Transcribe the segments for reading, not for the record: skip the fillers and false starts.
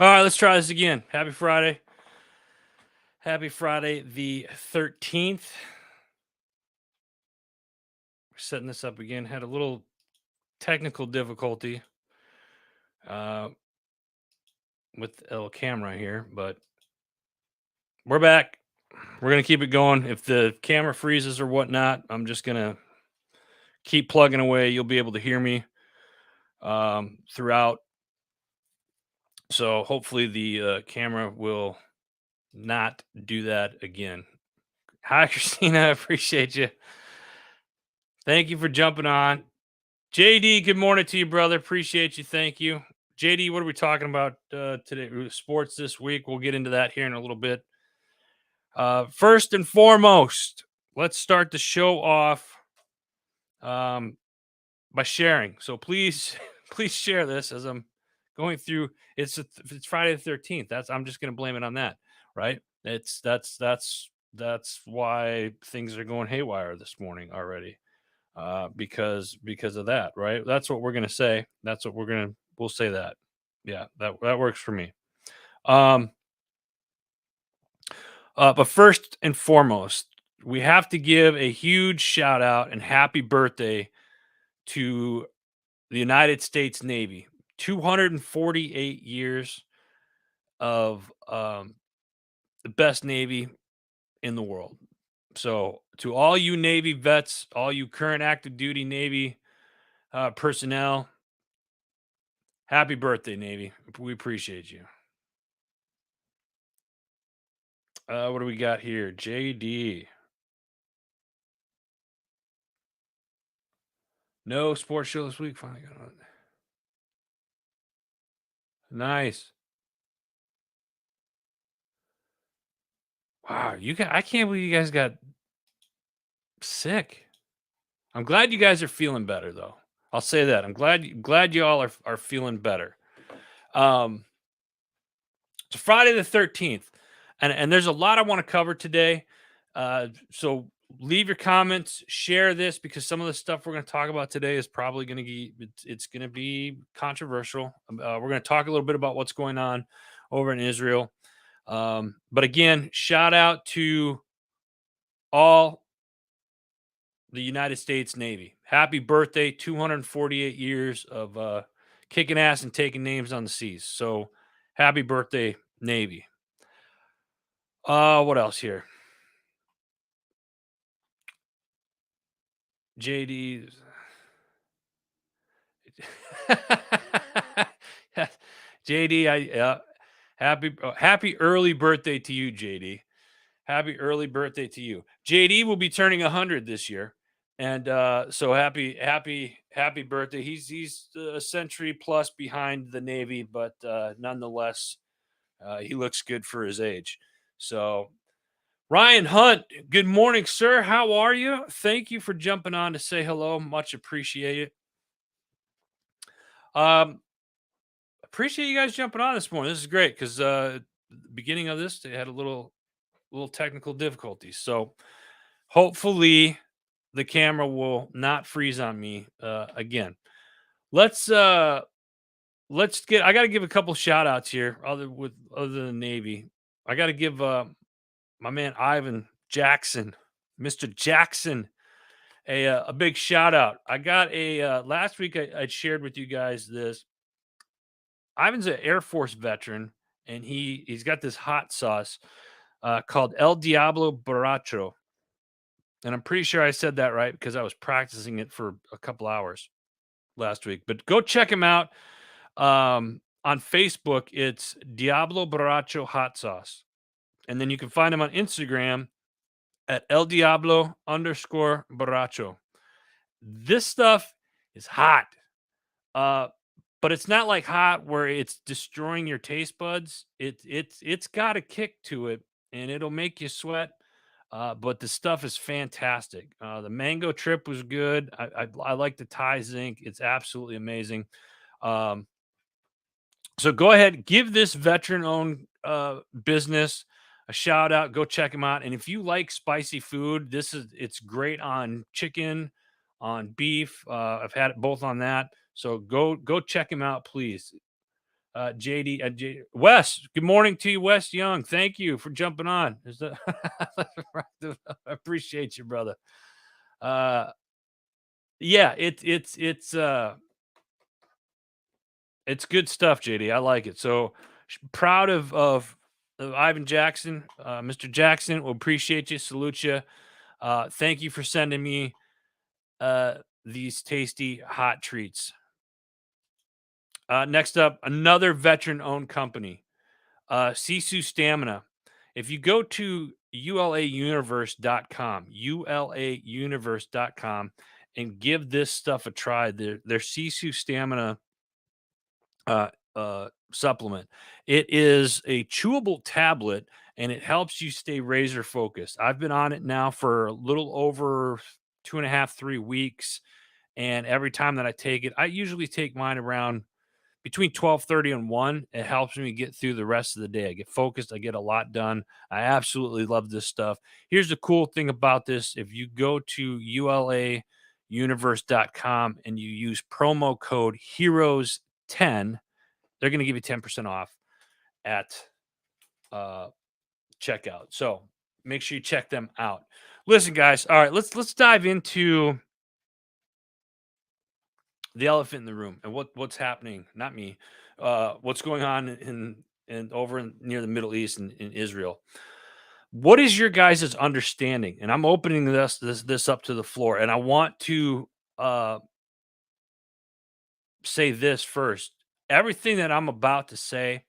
All right, let's try this again. Happy Friday. Happy Friday the 13th. We're setting this up again. Had a little technical difficulty uh, with El camera here, but we're back. We're going to keep it going. If the camera freezes or whatnot, I'm just going to keep plugging away. You'll be able to hear me throughout. So hopefully the camera will not do that again. Hi, Christina. I appreciate you. Thank you for jumping on. JD, good morning to you, brother. Appreciate you. Thank you. JD, what are we talking about today? Sports this week. We'll get into that here in a little bit. First and foremost, let's start the show off by sharing. So please, please share this as I'm going through. It's Friday the 13th. I'm just going to blame it on that, right? That's why things are going haywire this morning already. Because of that, right? That's what we're gonna say. We'll say that. Yeah, that works for me. Um, but first and foremost, we have to give a huge shout out and happy birthday to the United States Navy. 248 years of the best Navy in the world. So, to all you Navy vets, all you current active duty Navy personnel, happy birthday, Navy. We appreciate you. What do we got here? JD. No sports show this week. Finally got on. Nice. Wow, I can't believe you guys got sick. I'm glad you guys are feeling better though. I'll say that. I'm glad you all are feeling better. Um it's Friday the 13th. And there's a lot I want to cover today. So leave your comments, share this because some of the stuff we're going to talk about today is probably going to be it's going to be controversial. We're going to talk a little bit about what's going on over in Israel. But again, shout out to all the United States Navy. Happy birthday, 248 years of kicking ass and taking names on the seas. So happy birthday, Navy. What else here? JD. JD, happy early birthday to you, JD. Happy early birthday to you. JD will be turning 100 this year, and so happy birthday. He's a century plus behind the Navy, but nonetheless, he looks good for his age. So Ryan Hunt, good morning, sir. How are you? Thank you for jumping on to say hello. Much appreciated. Um, appreciate you guys jumping on this morning. This is great because beginning of this they had a little technical difficulties. So hopefully the camera will not freeze on me again. Let's uh let's get I gotta give a couple shout outs here other than Navy. I gotta give my man Ivan Jackson, Mr. Jackson, a big shout out. I got a last week I shared with you guys this. Ivan's an Air Force veteran, and he's got this hot sauce called El Diablo Borracho, and I'm pretty sure I said that right because I was practicing it for a couple hours last week. But go check him out on Facebook. It's Diablo Borracho Hot Sauce, and then you can find him on Instagram at El Diablo underscore Borracho. This stuff is hot. Uh, but it's not like hot where it's destroying your taste buds. It's got a kick to it, and it'll make you sweat. But the stuff is fantastic. The mango trip was good. I like the Thai zinc. It's absolutely amazing. Um, so go ahead, give this veteran-owned business a shout out. Go check them out. And if you like spicy food, it's great on chicken, on beef. I've had it both on that. So go check him out, please. JD, Wes. Good morning to you, Wes Young. Thank you for jumping on. Is that I appreciate you, brother. Uh, yeah, it's good stuff, JD. I like it. So proud of Ivan Jackson, Mr. Jackson. We appreciate you. Salute you. Thank you for sending me these tasty hot treats. Next up, another veteran-owned company, Sisu Stamina. If you go to ulauniverse.com, and give this stuff a try, their Sisu Stamina uh, supplement. It is a chewable tablet and it helps you stay razor focused. I've been on it now for a little over 2.5, 3 weeks. And every time that I take it, I usually take mine around between 12:30 and 1. It helps me get through the rest of the day. I get focused, I get a lot done. I absolutely love this stuff. Here's the cool thing about this. If you go to ulauniverse.com and you use promo code heroes10, they're going to give you 10% off at uh, checkout. So make sure you check them out. Listen, guys. All right, let's dive into the elephant in the room and what's happening. Not me. What's going on in over near the Middle East and in Israel. What is your guys' understanding? And I'm opening this up to the floor, and I want to say this first. Everything that I'm about to say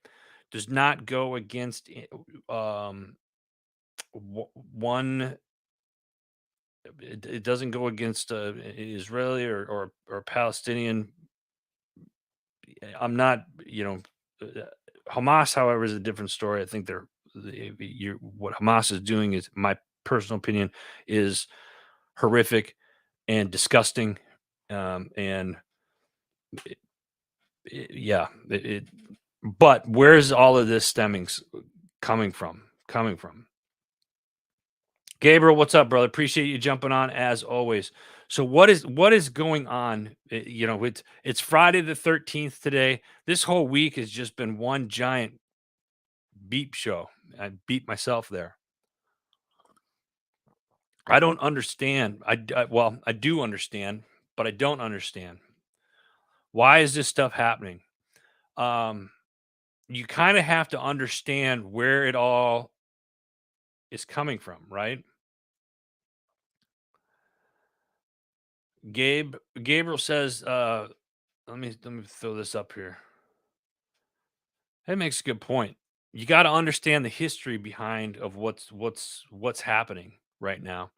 does not go against one. It doesn't go against Israeli or Palestinian. I'm not, Hamas. However, is a different story. I think what Hamas is doing is, my personal opinion, is horrific and disgusting. And yeah, but where's all of this coming from? Gabriel, what's up, brother? Appreciate you jumping on as always. So what is going on? It's Friday the 13th today. This whole week has just been one giant beep show. I beat myself there. I don't understand. Well, I do understand, but I don't understand. Why is this stuff happening? You kind of have to understand where it all is coming from, right? Gabriel says, let me throw this up here. That makes a good point. You got to understand the history behind of what's happening right now.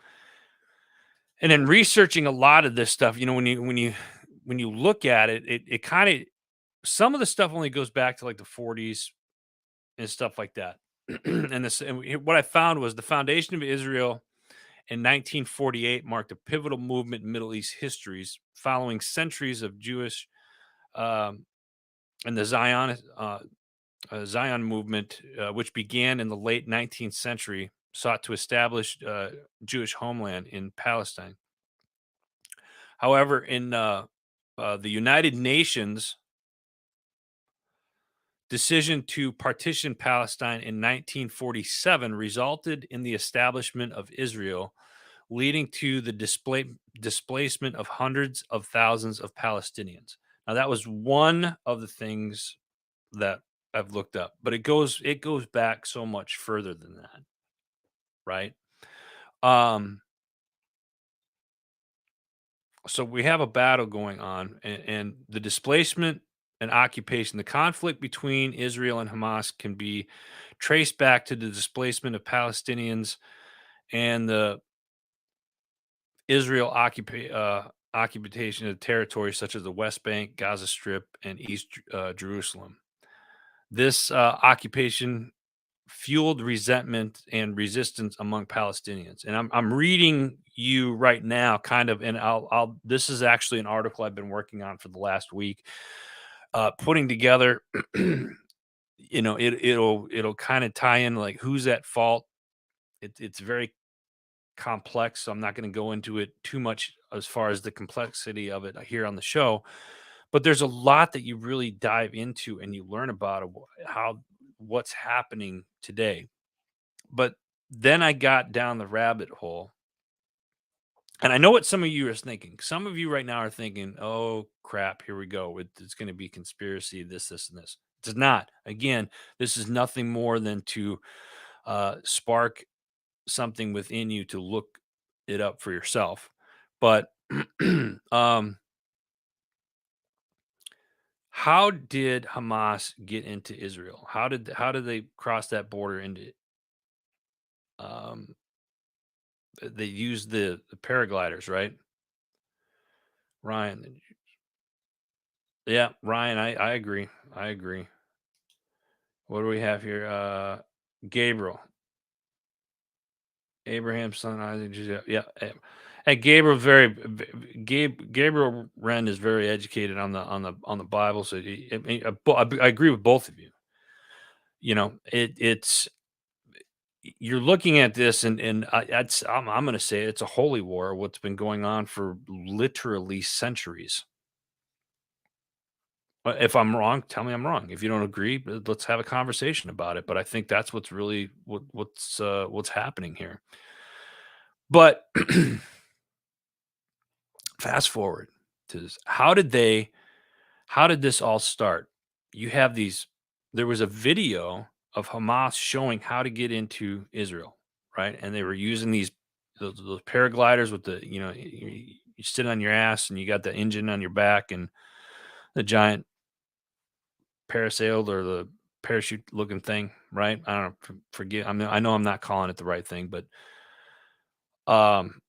And in researching a lot of this stuff, when you look at it, it kind of, some of the stuff only goes back to like the 40s and stuff like that. What I found was the foundation of Israel in 1948 marked a pivotal movement in Middle East histories following centuries of Jewish um, and the Zion movement, which began in the late 19th century, sought to establish Jewish homeland in Palestine. However, in the United Nations decision to partition Palestine in 1947 resulted in the establishment of Israel, leading to the displacement of hundreds of thousands of Palestinians. Now, that was one of the things that I've looked up, but it goes back so much further than that, right? Um, so we have a battle going on, and the displacement and occupation, the conflict between Israel and Hamas can be traced back to the displacement of Palestinians and the Israel occupation of territories such as the West Bank, Gaza Strip, and East Jerusalem. This occupation fueled resentment and resistance among Palestinians. And I'm reading you right now, kind of, and I'll. This is actually an article I've been working on for the last week, putting together. It'll kind of tie in like who's at fault. It's very complex, so I'm not going to go into it too much as far as the complexity of it here on the show. but there's a lot that you really dive into and you learn about how what's happening today. But then I got down the rabbit hole, and I know what some of you are thinking. Some of you right now are thinking, "Oh crap, here we go. It's going to be conspiracy, this, and this." It's not. Again, this is nothing more than to spark something within you to look it up for yourself. But um, how did Hamas get into Israel? How did they cross that border into? Um, they used the paragliders, right? Ryan, yeah, Ryan, I agree. I agree. What do we have here? Gabriel, Abraham's son, Isaac, Jesus. Yeah. And Gabriel Gabriel Wren is very educated on the Bible, so I agree with both of you. It's you're looking at this, and I'm going to say it's a holy war. What's been going on for literally centuries. If I'm wrong, tell me I'm wrong. If you don't agree, let's have a conversation about it. But I think that's what's really what's happening here. But fast forward to this. How did this all start? You have these There was a video of Hamas showing how to get into Israel, right? And they were using those paragliders with you sit on your ass and you got the engine on your back and the giant parasail or the parachute looking thing, right? I don't know, forget. I know I'm not calling it the right thing, but um,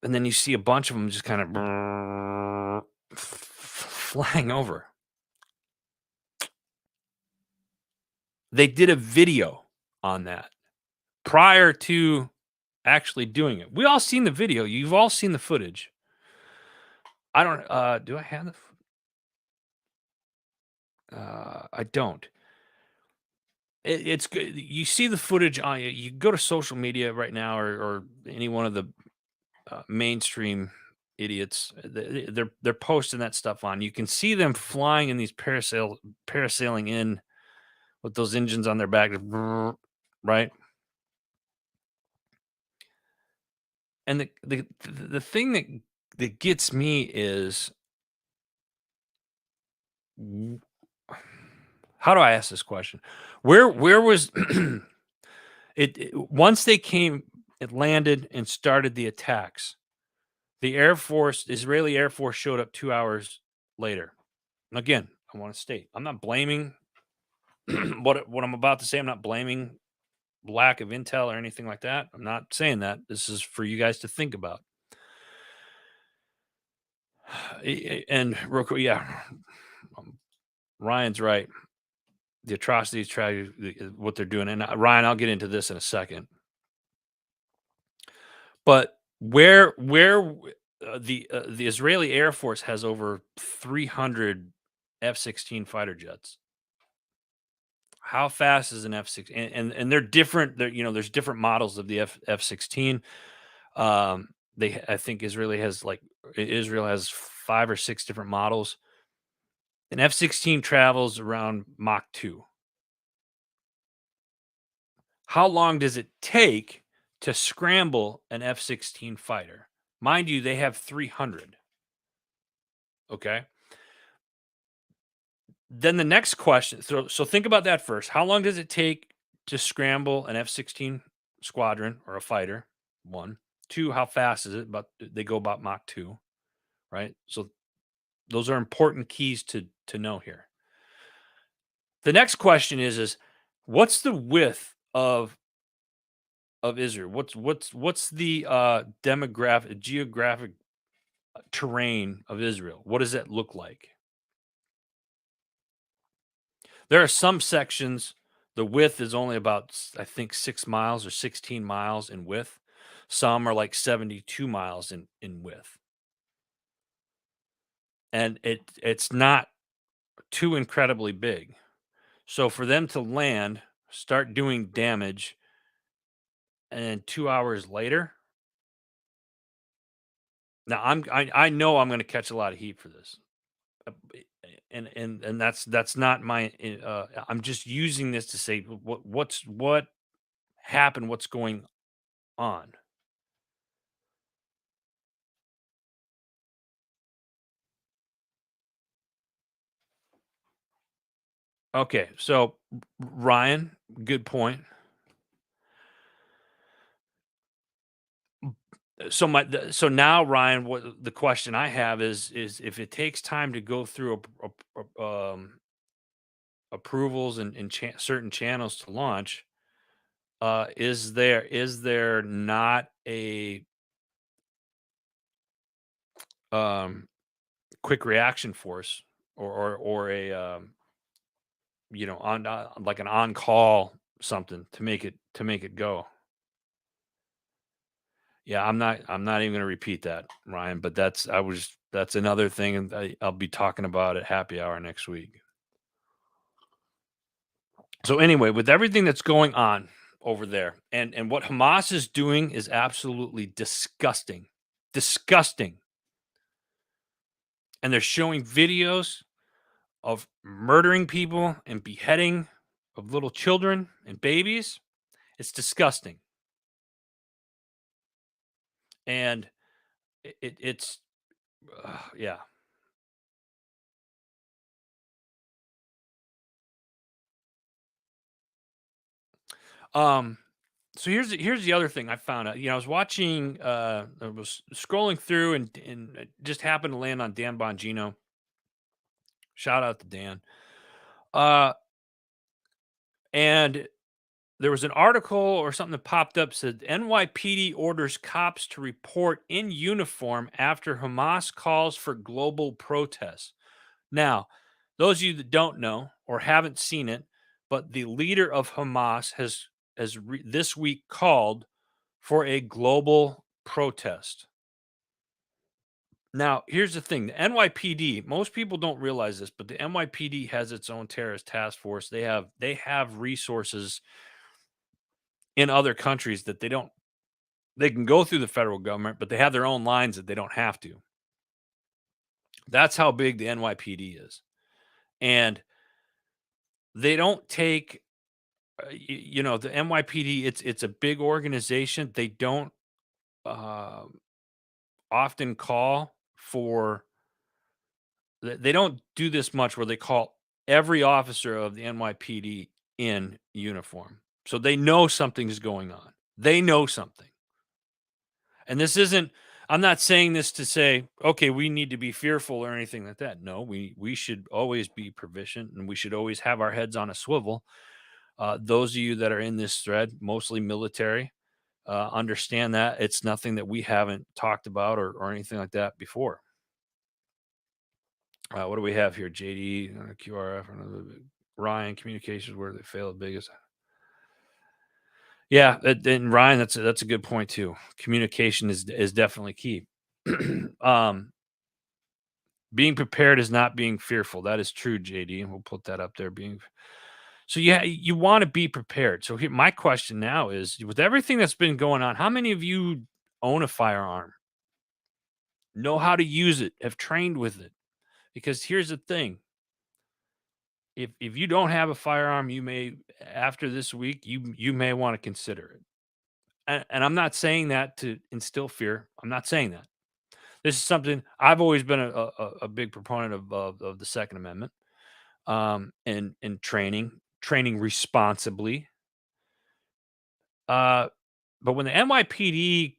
and then you see a bunch of them just kind of flying over. They did a video on that prior to actually doing it. We all seen the video. You've all seen the footage. I don't. Do I have the? I don't. It's good. You see the footage on. You go to social media right now, or any one of the mainstream idiots. They're posting that stuff on. You can see them flying in these parasailing in with those engines on their back, right? And the thing that gets me is how do I ask this question? Where was once they came, it landed and started the attacks. The Air Force, Israeli Air Force, showed up 2 hours later. And again, I want to state, I'm not blaming what I'm about to say. I'm not blaming lack of intel or anything like that. I'm not saying that. This is for you guys to think about. And real quick, yeah, um, Ryan's right. The atrocities, tragedy, what they're doing. And Ryan, I'll get into this in a second. But the Israeli Air Force has over 300 F-16 fighter jets. How fast is an F-16? And they're different. There's different models of the F-16. I think Israel has 5 or 6 different models. An F-16 travels around Mach 2. How long does it take to scramble an F-16 fighter? Mind you, they have 300. Okay. Then the next question. So think about that first. How long does it take to scramble an F-16 squadron or a fighter? One. Two, how fast is it? They go about Mach 2, right? So those are important keys to know here. The next question is what's the width of Israel? What's the geographic terrain of Israel? What does that look like? There are some sections, the width is only about, I think, 6 miles or 16 miles in width. Some are like 72 miles in width. And it's not too incredibly big. So for them to land, start doing damage, and then 2 hours later, now I know I'm going to catch a lot of heat for this. And that's not my. I'm just using this to say what happened, what's going on. Okay, so Ryan, good point. So now, Ryan, what the question I have is if it takes time to go through approvals and certain channels to launch, is there not a um, quick reaction force or a on like an on call something to make it go? Yeah, I'm not even gonna repeat that, Ryan, but that's another thing, and I'll be talking about at happy hour next week. So anyway, with everything that's going on over there, and what Hamas is doing is absolutely disgusting. Disgusting. And they're showing videos of murdering people and beheading of little children and babies. It's disgusting. And it's yeah. Um so here's the other thing I found out. I was watching I was scrolling through and it just happened to land on Dan Bongino. Shout out to Dan. Uh and there was an article or something that popped up said NYPD orders cops to report in uniform after Hamas calls for global protests. Now, those of you that don't know or haven't seen it, but the leader of Hamas has this week called for a global protest. Now, here's the thing: the NYPD. Most people don't realize this, but the NYPD has its own terrorist task force. They have resources in other countries that they don't. They can go through the federal government, but they have their own lines that they don't have to. That's how big the NYPD is, and they don't take. The NYPD. It's a big organization. They don't uh, often call for. They don't do this much where they call every officer of the NYPD in uniform, so they know something's going on. They know something. And this isn't I'm not saying this to say, okay, we need to be fearful or anything like that. No, we should always be proficient and we should always have our heads on a swivel. Those of you that are in this thread, mostly military, understand that it's nothing that we haven't talked about or anything like that before. What do we have here? JD, QRF, Ryan, communications where they fail the biggest. Yeah, and Ryan, that's a good point too. Communication is definitely key. um, Being prepared is not being fearful. That is true, JD, and we'll put that up there. So yeah, you want to be prepared. So here, my question now is, with everything that's been going on, how many of you own a firearm, know how to use it, have trained with it? Because here's the thing: if you don't have a firearm, you may after this week you may want to consider it. And I'm not saying that to instill fear. I'm not saying that. This is something I've always been a big proponent of the Second Amendment, and training responsibly. Uh, but when the NYPD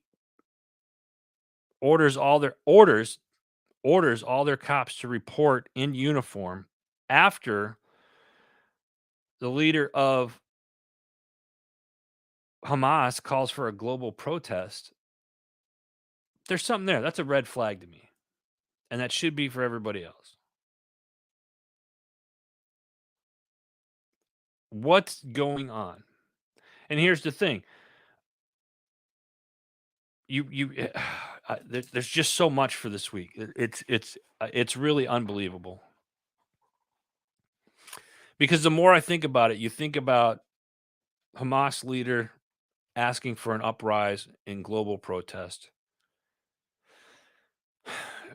orders all their orders all their cops to report in uniform after the leader of Hamas calls for a global protest, there's something there. That's a red flag to me, and that should be for everybody else. What's going on? And here's the thing: there's just so much for this week. It's really unbelievable because the more I think about it, you think about Hamas leader asking for an uprise in global protest.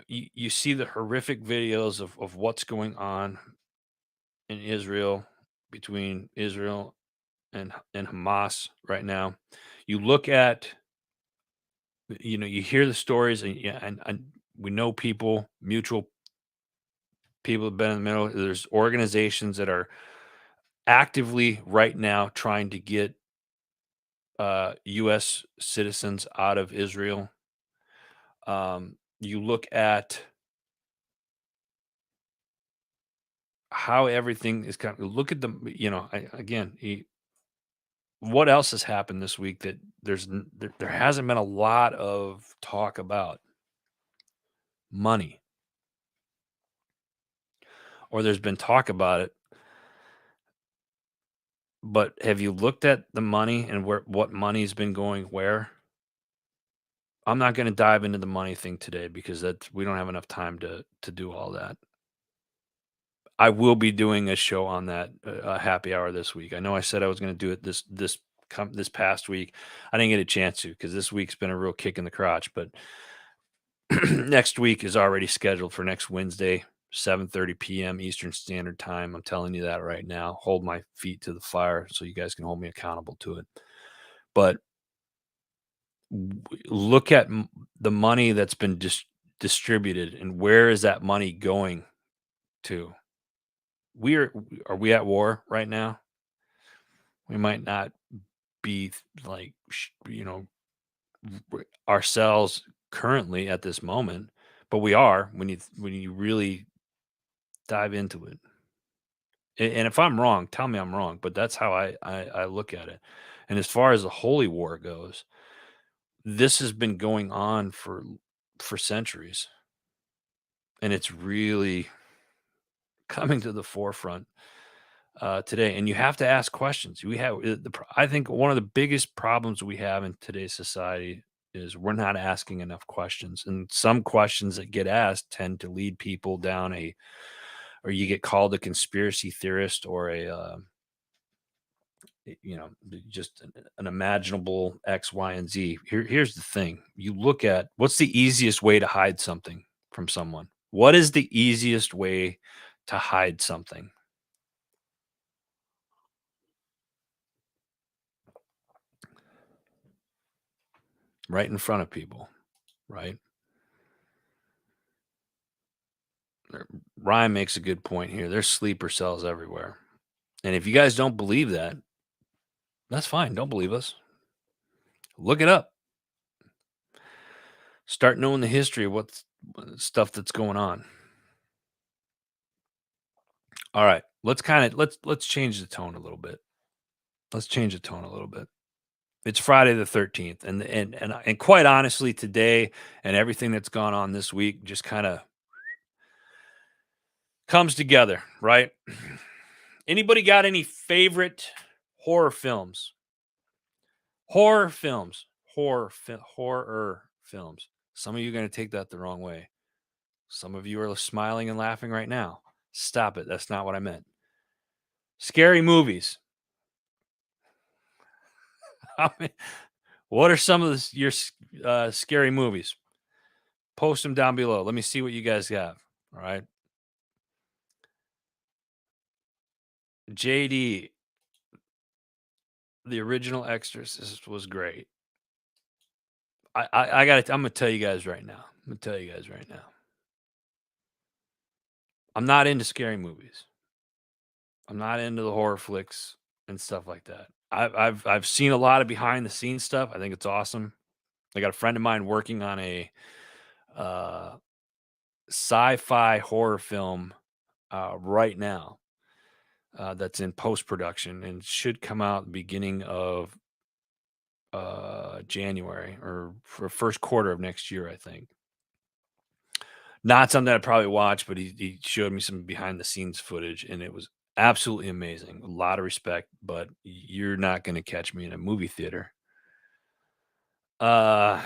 you see the horrific videos of what's going on in Israel, between Israel and Hamas right now. You look at, you hear the stories, and yeah, and we know people, mutual people have been in the middle. There's organizations that are actively right now trying to get U.S. citizens out of Israel. You look at how everything is kind of, look at the, again, what else has happened this week that there hasn't been a lot of talk about money, or there's been talk about it, but have you looked at the money and where what money's been going where? I'm not going to dive into the money thing today because that's we don't have enough time to do all that. I will be doing a show on that, a happy hour this week. I know I said I was going to do it this past week. I didn't get a chance to because this week's been a real kick in the crotch. But next week is already scheduled for next Wednesday, 7:30 p.m. Eastern Standard Time. I'm telling you that right now. Hold my feet to the fire so you guys can hold me accountable to it. But look at the money that's been distributed, and where is that money going to? Are we at war right now? We might not be like ourselves currently at this moment, but we are when you really dive into it. And if I'm wrong, tell me I'm wrong, but that's how I look at it. And as far as the holy war goes, this has been going on for centuries, and it's really coming to the forefront today. And you have to ask questions. I think one of the biggest problems we have in today's society is we're not asking enough questions, and some questions that get asked tend to lead people down or you get called a conspiracy theorist or just an imaginable X, Y, and Z. Here's the thing: you look at what's the easiest way to hide something from someone. What is the easiest way to hide something? Right in front of people, right? Ryan makes a good point here. There's sleeper cells everywhere. And if you guys don't believe that, that's fine. Don't believe us. Look it up. Start knowing the history of what's stuff that's going on. All right. Let's change the tone a little bit. Let's change the tone a little bit. It's Friday the 13th, and quite honestly, today and everything that's gone on this week just kind of comes together, right? Anybody got any favorite horror films? Horror films. Horror films. Some of you are going to take that the wrong way. Some of you are smiling and laughing right now. Stop it. That's not what I meant. Scary movies. I mean, what are some of your scary movies? Post them down below. Let me see what you guys got. All right. JD, the original Exorcist was great. I'm gonna tell you guys right now. I'm gonna tell you guys right now. I'm not into scary movies. I'm not into the horror flicks and stuff like that. I've seen a lot of behind the scenes stuff. I think it's awesome. I got a friend of mine working on a uh, sci-fi horror film right now that's in post production and should come out beginning of January or for first quarter of next year, I think. Not something I'd probably watch, but he showed me some behind the scenes footage, and it was absolutely amazing. A lot of respect, but you're not going to catch me in a movie theater. Uh,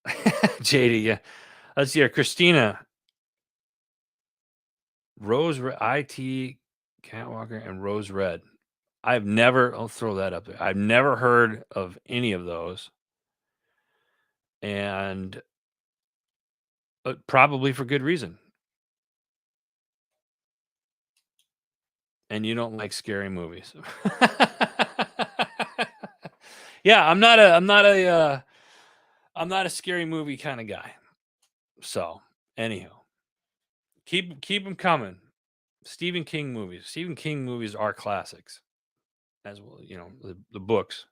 JD, yeah. Let's see here. Christina, IT, Catwalker, and Rose Red. I'll throw that up there. I've never heard of any of those. and probably for good reason. And you don't like scary movies. Yeah, I'm not a scary movie kind of guy. So, anyhow, keep them coming. Stephen King movies. Stephen King movies are classics as well. The books.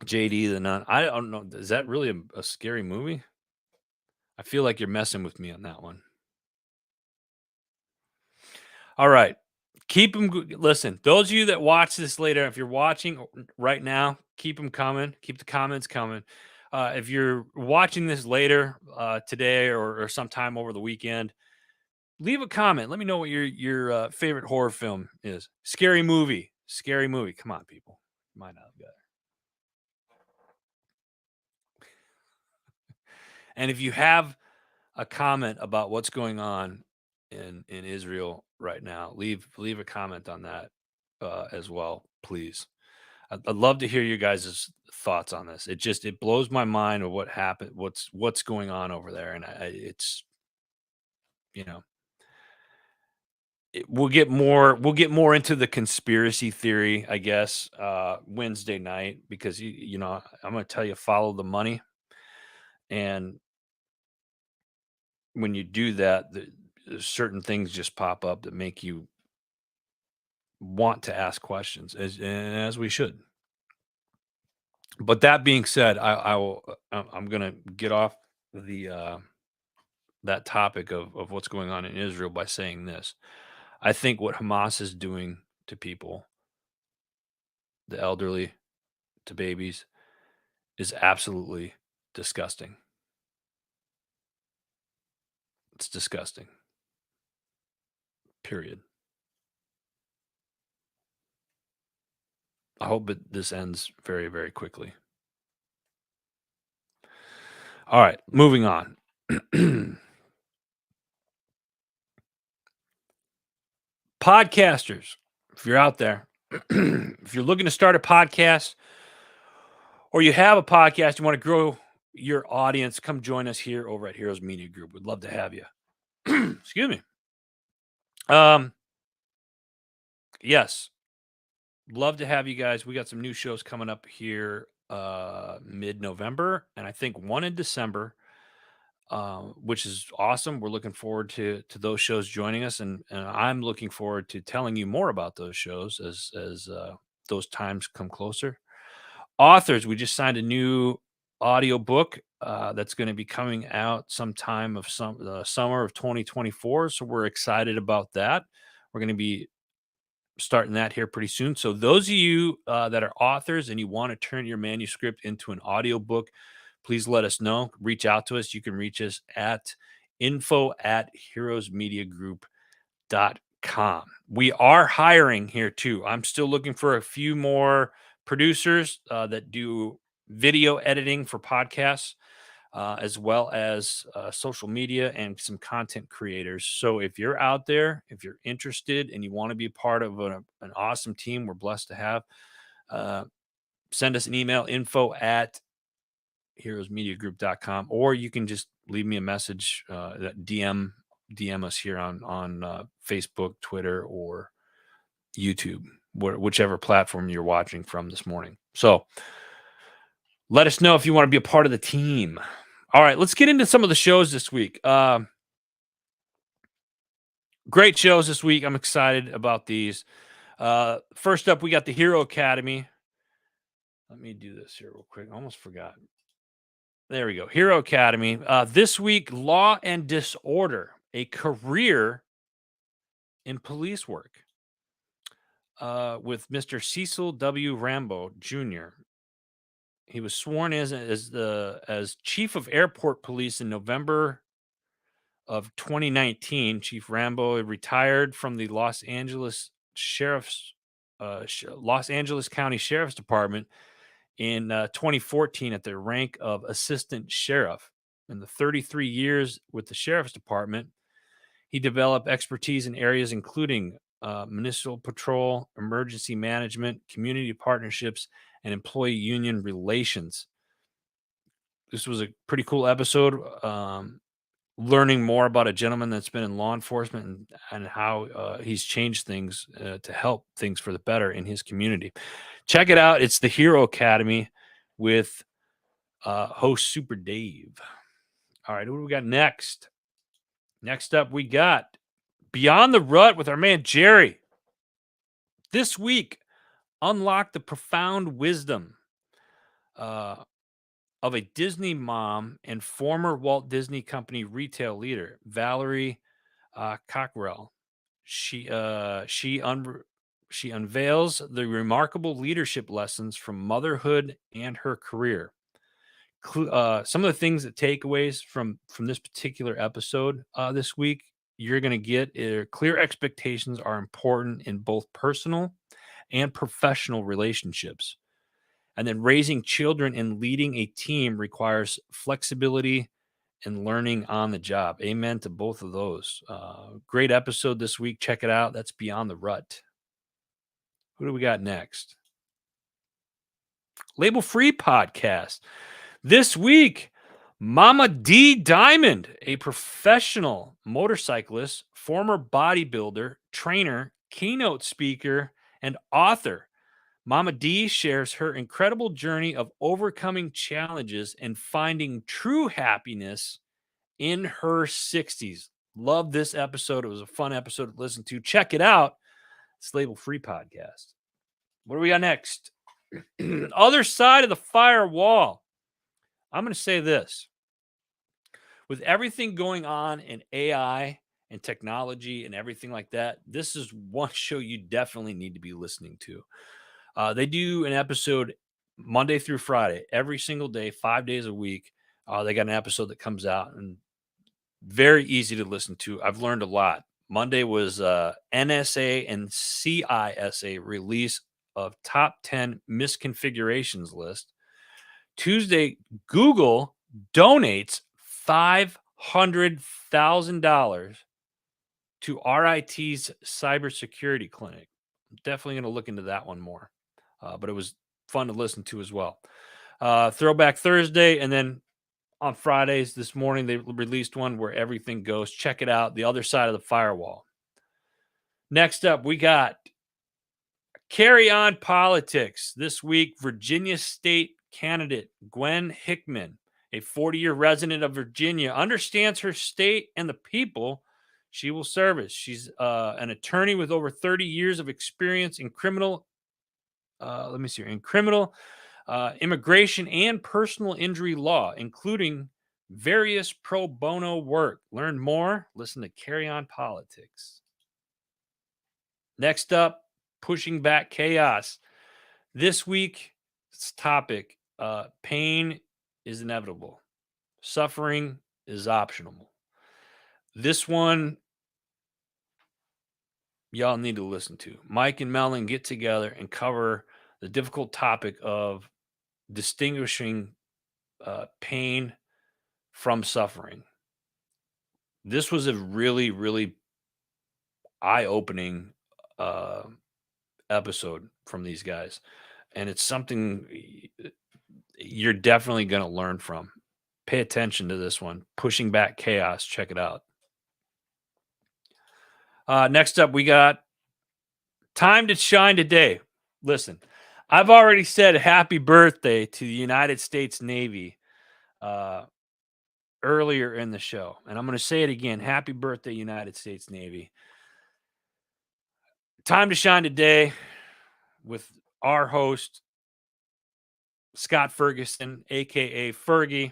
JD the Nun. I don't know. Is that really a scary movie? I feel like you're messing with me on that one. All right. Keep them. Listen, those of you that watch this later, if you're watching right now, keep them coming. Keep the comments coming. If you're watching this later today or sometime over the weekend, leave a comment. Let me know what your favorite horror film is. Scary movie. Scary movie. Come on, people. Might not have got it. And if you have a comment about what's going on in Israel right now, leave a comment on that as well, please. I'd love to hear you guys' thoughts on this. It blows my mind of what happened, what's going on over there, and it's you know we'll get more into the conspiracy theory, I guess, Wednesday night because I'm going to tell you follow the money, and when you do that, certain things just pop up that make you want to ask questions as we should. But that being said, I'm going to get off the that topic of what's going on in Israel by saying this. I think what Hamas is doing to people, the elderly, to babies, is absolutely disgusting. It's disgusting. Period. I hope this ends very, very quickly. All right, moving on. Podcasters, if you're out there, if you're looking to start a podcast or you have a podcast, you want to grow your audience, come join us here over at Heroes Media Group. We'd love to have you. Excuse me. Yes, love to have you guys. We got some new shows coming up here mid-November, and I think one in December, which is awesome. We're looking forward to those shows joining us, and I'm looking forward to telling you more about those shows as those times come closer. Authors, we just signed a new audio book that's going to be coming out sometime of summer of 2024. So we're excited about that. We're going to be starting that here pretty soon. So those of you that are authors and you want to turn your manuscript into an audio book, please let us know. Reach out to us. You can reach us at info@heroesmediagroup.com. We are hiring here too. I'm still looking for a few more producers that do video editing for podcasts, as well as social media and some content creators. So if you're out there, if you're interested and you want to be part of an awesome team we're blessed to have, send us an email, info@heroesmediagroup.com, or you can just leave me a message, that DM us here on Facebook, Twitter, or YouTube, whichever platform you're watching from this morning. So let us know if you want to be a part of the team. All right, let's get into some of the shows this week. Great shows this week. I'm excited about these. First up, we got the Hero Academy. Let me do this here real quick. I almost forgot. There we go. Hero Academy. This week, Law and Disorder, a career in police work, with Mr. Cecil W. Rambo Jr. He was sworn as chief of airport police in November of 2019. Chief Rambo retired from the Los Angeles County Sheriff's Department in 2014 at the rank of assistant sheriff. In the 33 years with the sheriff's department, he developed expertise in areas including municipal patrol, emergency management, community partnerships, and employee union relations. This was a pretty cool episode. Learning more about a gentleman that's been in law enforcement and how he's changed things to help things for the better in his community. Check it out. It's the Hero Academy with host Super Dave. All right, what do we got next? Next up, we got Beyond the Rut with our man Jerry. This week, unlock the profound wisdom of a Disney mom and former Walt Disney Company retail leader, Valerie Cockrell. She unveils the remarkable leadership lessons from motherhood and her career. Some of the things that takeaways from this particular episode this week you're going to get clear expectations are important in both personal and professional relationships. And then raising children and leading a team requires flexibility and learning on the job. Amen to both of those. Great episode this week. Check it out. That's Beyond the Rut. Who do we got next? Label Free Podcast. This week, Mama D Diamond, a professional motorcyclist, former bodybuilder, trainer, keynote speaker, and author. Mama D shares her incredible journey of overcoming challenges and finding true happiness in her 60s. Love this episode. It was a fun episode to listen to. Check it out. It's Label Free Podcast. What do we got next? Other side of the firewall. I'm going to say this. With everything going on in AI and technology and everything like that, this is one show you definitely need to be listening to. They do an episode Monday through Friday, every single day, 5 days a week. They got an episode that comes out and very easy to listen to. I've learned a lot. Monday was NSA and CISA release of top 10 misconfigurations list. Tuesday, Google donates $500,000 to RIT's cybersecurity clinic. I'm definitely going to look into that one more, but it was fun to listen to as well. Throwback Thursday, and then on Fridays this morning, they released one where everything goes. Check it out. The Other Side of the Firewall. Next up, we got Carry On Politics. This week, Virginia State candidate Gwen Hickman, a 40-year resident of Virginia, understands her state and the people she will service. She's an attorney with over 30 years of experience in criminal, immigration and personal injury law, including various pro bono work. Learn more. Listen to Carry On Politics. Next up, Pushing Back Chaos. This week's topic, pain is inevitable. Suffering is optional. This one, y'all need to listen to. Mike and Melon get together and cover the difficult topic of distinguishing pain from suffering. This was a really, really eye-opening episode from these guys. And it's something you're definitely going to learn from. Pay attention to this one. Pushing Back Chaos. Check it out. Next up, we got Time to Shine Today. Listen, I've already said happy birthday to the United States Navy earlier in the show. And I'm going to say it again. Happy birthday, United States Navy. Time to Shine Today with our host, Scott Ferguson, a.k.a. Fergie.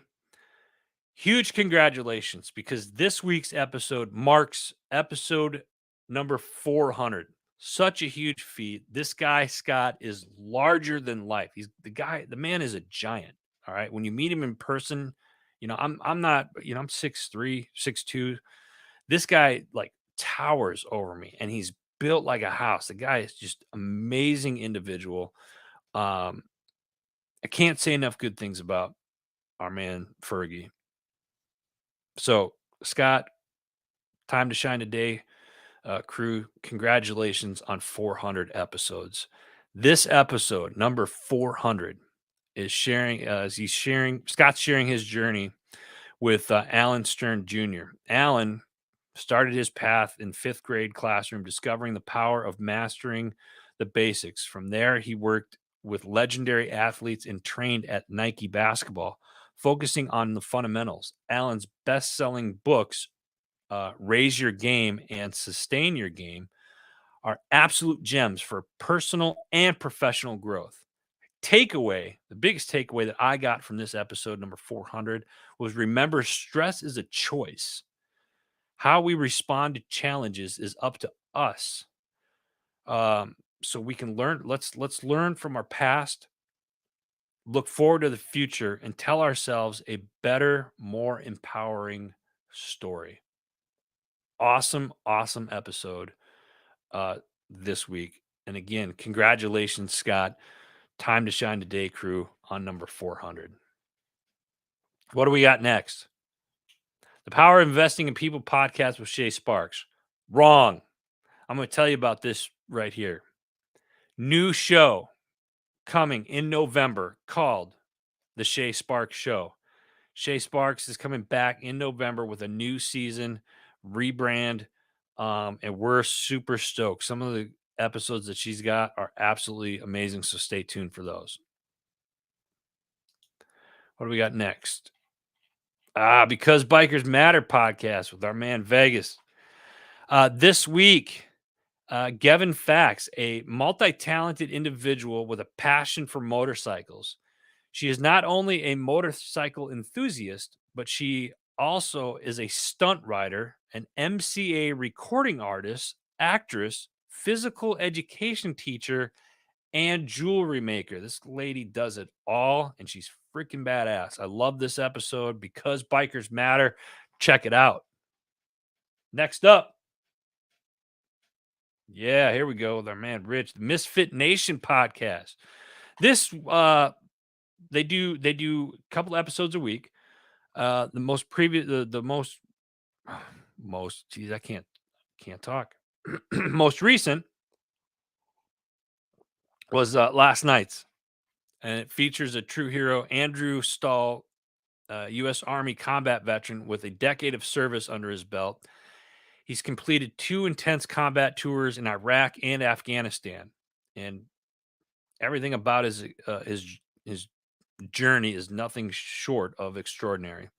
Huge congratulations, because this week's episode marks episode number 400. Such a huge feat. This guy, Scott, is larger than life. He's the man is a giant. All right. When you meet him in person, I'm not, I'm 6'3", 6'2". This guy like towers over me, and he's built like a house. The guy is just amazing individual. I can't say enough good things about our man Fergie. So, Scott, Time to Shine Today, crew, congratulations on 400 episodes. This episode, number 400, is sharing, Scott's sharing his journey with Alan Stern Jr. Alan started his path in fifth grade classroom, discovering the power of mastering the basics. From there, he worked with legendary athletes and trained at Nike basketball, focusing on the fundamentals. Alan's best selling books, Raise Your Game and Sustain Your Game, are absolute gems for personal and professional growth. The biggest takeaway that I got from this episode, number 400, was remember stress is a choice. How we respond to challenges is up to us. So we can learn. Let's learn from our past, look forward to the future, and tell ourselves a better, more empowering story. Awesome, awesome episode uh, this week. And again, congratulations, Scott. Time to shine today, crew, on number 400. What do we got next? The Power of Investing in People podcast with Shay Sparks. Wrong. I'm going to tell you about this right here. New show coming in November called The Shay Sparks Show. Shay Sparks is coming back in November with a new season, rebrand, and we're super stoked. Some of the episodes that she's got are absolutely amazing, so stay tuned for those. What do we got next? Because Bikers Matter podcast with our man Vegas. This week, Gavin Fax, a multi-talented individual with a passion for motorcycles. She is not only a motorcycle enthusiast, but she also is a stunt rider, an MCA recording artist, actress, physical education teacher, and jewelry maker. This lady does it all, and she's freaking badass. I love this episode because bikers matter. Check it out. Next up, yeah, here we go with our man Rich, the Misfit Nation podcast. This they do a couple episodes a week. The most previous the most most geez, I can't talk. Most recent was last night's, and it features a true hero, Andrew Stahl, U.S. Army combat veteran with a decade of service under his belt. He's completed 2 intense combat tours in Iraq and Afghanistan, and everything about his journey is nothing short of extraordinary.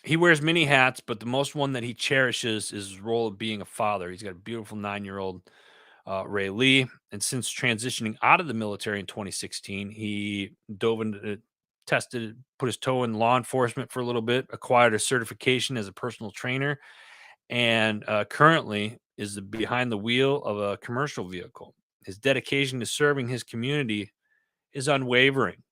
He wears many hats, but the most one that he cherishes is his role of being a father. He's got a beautiful 9-year-old Ray Lee, and since transitioning out of the military in 2016, he dove into tested, put his toe in law enforcement for a little bit, acquired a certification as a personal trainer, and currently is behind the wheel of a commercial vehicle. His dedication to serving his community is unwavering.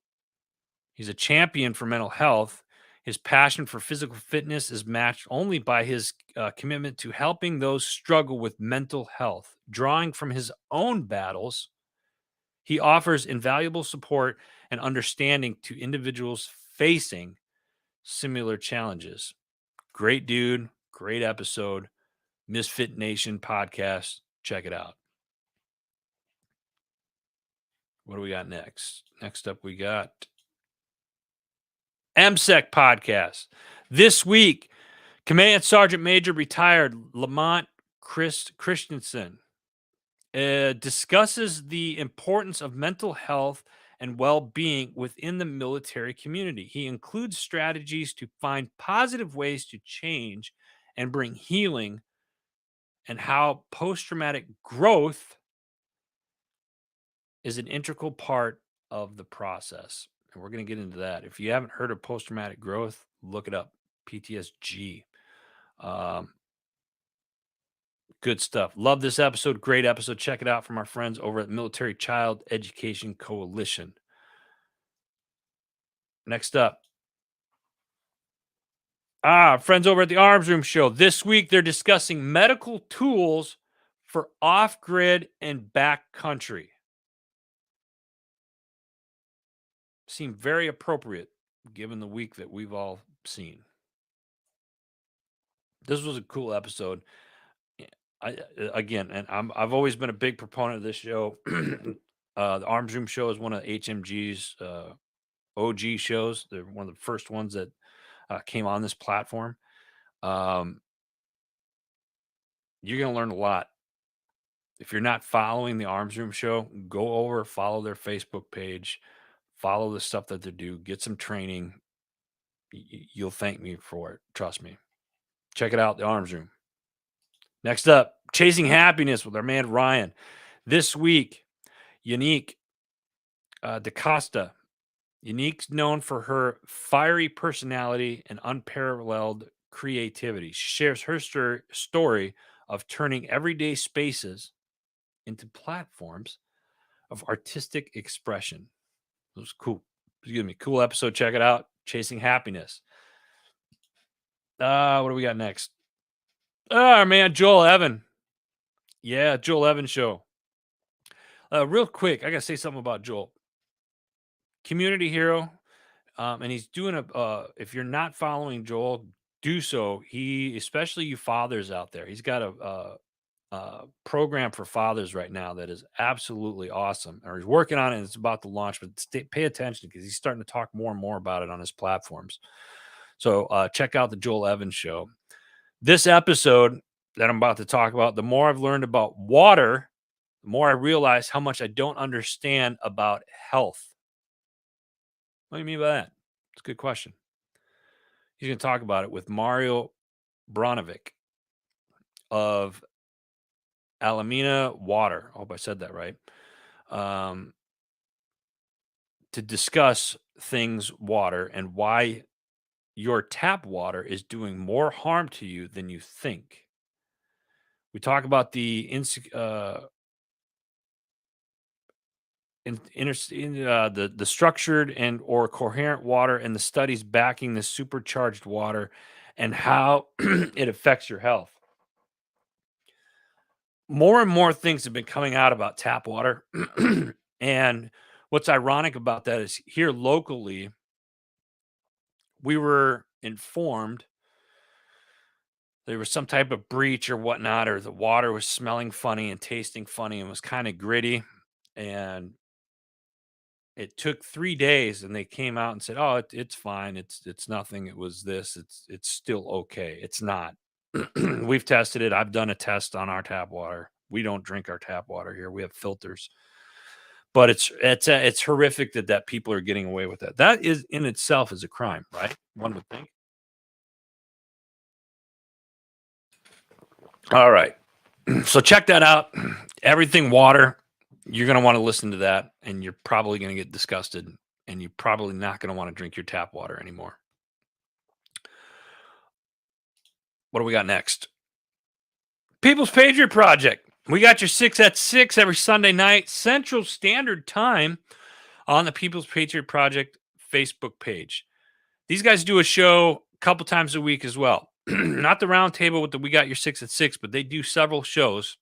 He's a champion for mental health. His passion for physical fitness is matched only by his commitment to helping those struggle with mental health. Drawing from his own battles, he offers invaluable support and understanding to individuals facing similar challenges. Great dude, great episode. Misfit Nation podcast. Check it out. What do we got next? Next up, we got MSEC podcast. This week, Command Sergeant Major retired Lamont Christensen discusses the importance of mental health and well-being within the military community. He includes strategies to find positive ways to change and bring healing, and how post-traumatic growth is an integral part of the process. And we're going to get into that. If you haven't heard of post-traumatic growth, look it up. PTSG. Good stuff. Love this episode. Great episode. Check it out from our friends over at Military Child Education Coalition. Next up. Friends over at the Arms Room Show. This week, they're discussing medical tools for off-grid and backcountry. Seem very appropriate given the week that we've all seen. This was a cool episode. Again, and I've always been a big proponent of this show. The Arms Room Show is one of HMG's OG shows. They're one of the first ones that came on this platform. Um, you're going to learn a lot. If you're not following the Arms Room Show, go over, follow their Facebook page, follow the stuff that they do, get some training. You'll thank me for it. Trust me. Check it out, the Arms Room. Next up, Chasing Happiness with our man Ryan. This week, Unique DaCosta. Unique's known for her fiery personality and unparalleled creativity. She shares her story of turning everyday spaces into platforms of artistic expression. It was cool. Excuse me. Cool episode. Check it out. Chasing Happiness. What do we got next? Our man, Joel Evan. Yeah, Joel Evan show. Real quick, I got to say something about Joel. Community hero. And he's doing if you're not following Joel, do so. He, especially you fathers out there, he's got a program for fathers right now that is absolutely awesome. Or he's working on it and it's about to launch, but pay attention because he's starting to talk more and more about it on his platforms. So check out the Joel Evans show. This episode that I'm about to talk about, the more I've learned about water, the more I realize how much I don't understand about health. What do you mean by that? It's a good question. He's going to talk about it with Mario Bronovic of Alameda Water. I hope I said that right. To discuss things water and why your tap water is doing more harm to you than you think. We talk about the the structured and or coherent water and the studies backing the supercharged water and how it affects your health. More and more things have been coming out about tap water. And what's ironic about that is here locally, we were informed there was some type of breach or whatnot, or the water was smelling funny and tasting funny and was kind of gritty. And it took 3 days and they came out and said, "Oh, it's fine. It's nothing. It was this. It's still okay." It's not. We've tested it. I've done a test on our tap water. We don't drink our tap water here. We have filters. But it's horrific that people are getting away with that. That is in itself is a crime, right? One would think. All right. So check that out. Everything water. You're going to want to listen to that, and you're probably going to get disgusted, and you're probably not going to want to drink your tap water anymore. What do we got next? People's Patriot Project. We got your 6 at 6 every Sunday night, Central Standard Time, on the People's Patriot Project Facebook page. These guys do a show a couple times a week as well. Not the round table with the We Got Your 6 at 6, but they do several shows.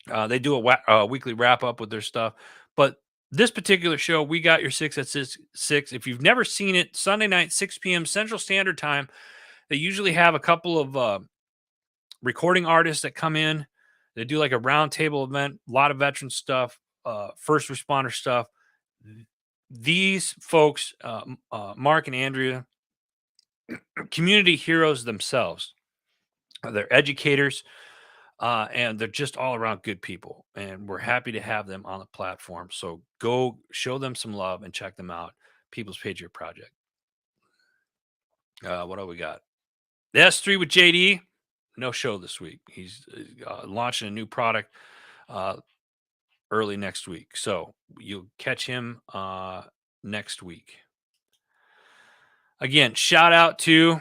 They do a weekly wrap up with their stuff. But this particular show, We Got Your 6 at 6, if you've never seen it, Sunday night, 6 p.m. Central Standard Time, they usually have a couple of recording artists that come in. They do like a roundtable event, a lot of veteran stuff, first responder stuff. These folks, Mark and Andrea, community heroes themselves. They're educators, and they're just all around good people. And we're happy to have them on the platform. So go show them some love and check them out. People's Patriot Project. What do we got? The S3 with JD. No show this week. He's launching a new product early next week. So you'll catch him next week. Again, shout out to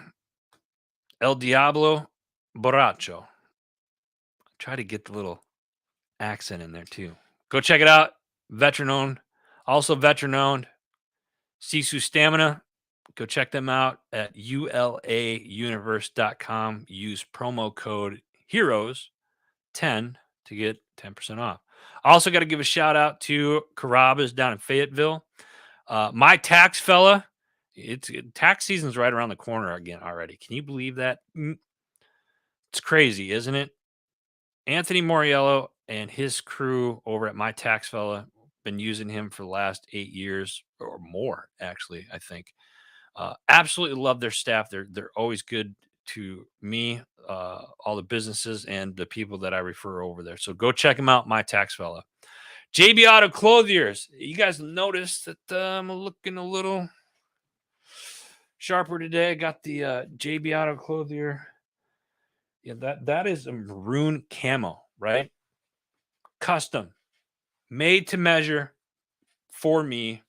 El Diablo Borracho. Try to get the little accent in there too. Go check it out. Veteran owned. Also veteran owned. Sisu Stamina. Go check them out at ulauniverse.com. Use promo code HEROES10 to get 10% off. I also got to give a shout out to Carrabba's down in Fayetteville. My tax fella, tax season's right around the corner again already. Can you believe that? It's crazy, isn't it? Anthony Moriello and his crew over at My Tax Fella been using him for the last 8 years or more, actually, I think. Absolutely love their staff. They're always good to me, all the businesses and the people that I refer over there. So go check them out, My Tax Fella. JB Auto Clothiers. You guys noticed that I'm looking a little sharper today. I got the JB Auto Clothier. Yeah, that is a maroon camo, right? Custom, made to measure for me.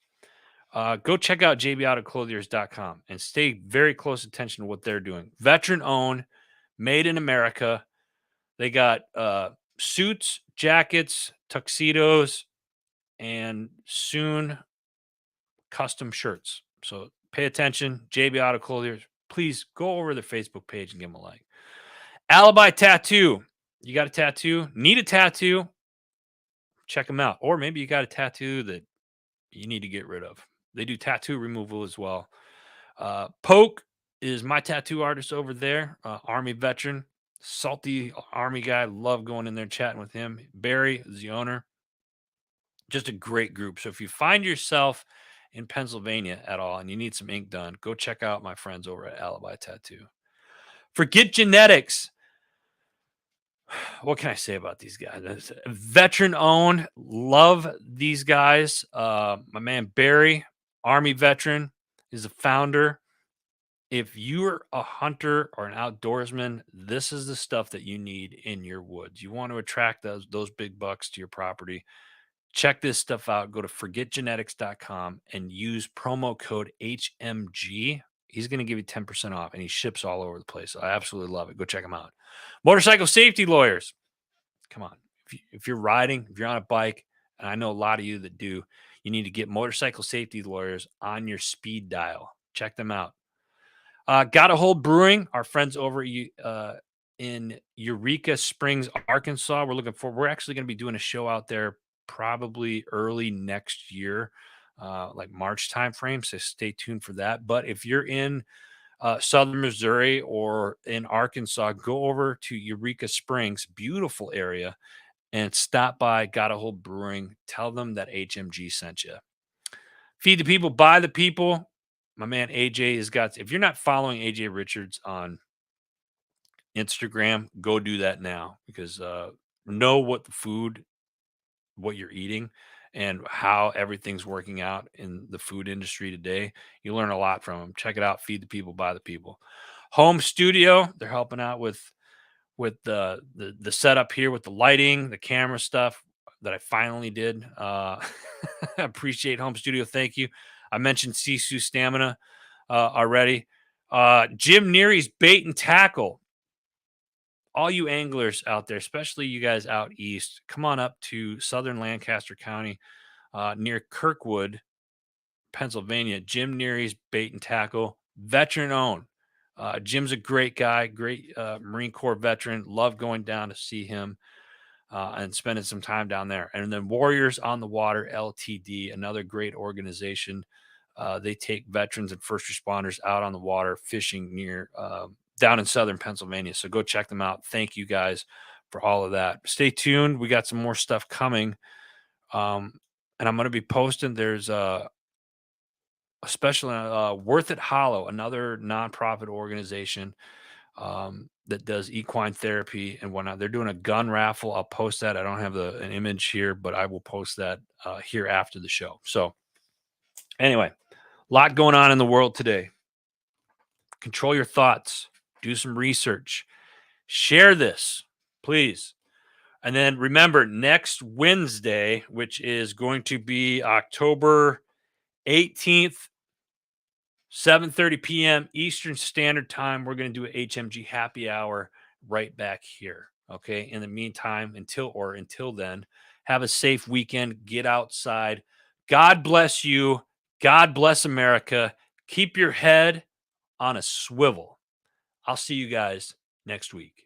Go check out jbautoclothiers.com and stay very close attention to what they're doing. Veteran owned, made in America. They got suits, jackets, tuxedos, and soon custom shirts. So pay attention. JB Auto Clothiers. Please go over their Facebook page and give them a like. Alibi Tattoo. You got a tattoo? Need a tattoo? Check them out. Or maybe you got a tattoo that you need to get rid of. They do tattoo removal as well. Poke is my tattoo artist over there, Army veteran, salty Army guy. Love going in there chatting with him. Barry is the owner. Just a great group. So if you find yourself in Pennsylvania at all and you need some ink done, go check out my friends over at Alibi Tattoo. Forget Genetics. What can I say about these guys? Veteran owned. Love these guys. My man Barry, Army veteran, is the founder. If you're a hunter or an outdoorsman, this is the stuff that you need in your woods. You want to attract those big bucks to your property. Check this stuff out. Go to forgetgenetics.com and use promo code HMG. He's going to give you 10% off and he ships all over the place. I absolutely love it. Go check him out. Motorcycle Safety Lawyers. Come on. If you're riding, if you're on a bike, and I know a lot of you that do, you need to get Motorcycle Safety Lawyers on your speed dial. Check them out. Gotta Hold Brewing, our friends over in Eureka Springs, Arkansas. We're actually going to be doing a show out there probably early next year, like March timeframe. So stay tuned for that. But if you're in Southern Missouri or in Arkansas, go over to Eureka Springs, beautiful area, and stop by Gotta Hold Brewing. Tell them that HMG sent you. Feed the People, Buy the People. My man AJ has got, if you're not following AJ Richards on Instagram, go do that now because know what you're eating and how everything's working out in the food industry today. You learn a lot from them. Check it out. Feed the People, Buy the People. Home Studio, they're helping out with the setup here with the lighting, the camera stuff that I finally did. Appreciate Home Studio. Thank you. I mentioned Sisu Stamina already. Jim Neary's Bait and Tackle. All you anglers out there, especially you guys out east, come on up to southern Lancaster County near Kirkwood, Pennsylvania. Jim Neary's Bait and Tackle, veteran owned. Jim's a great guy, great Marine Corps veteran. Love going down to see him and spending some time down there. And then Warriors on the Water LTD, another great organization. They take veterans and first responders out on the water fishing near down in southern Pennsylvania. So go check them out. Thank you guys for all of that. Stay tuned. We got some more stuff coming. And I'm going to be posting. There's especially Worth It Hollow, another nonprofit organization that does equine therapy and whatnot. They're doing a gun raffle. I'll post that. I don't have an image here, but I will post that here after the show. So anyway, a lot going on in the world today. Control your thoughts. Do some research. Share this, please. And then remember, next Wednesday, which is going to be October 18th, 7:30 p.m. Eastern Standard Time, we're going to do an HMG happy hour right back here. Okay. In the meantime, until then, have a safe weekend. Get outside. God bless you. God bless America. Keep your head on a swivel. I'll see you guys next week.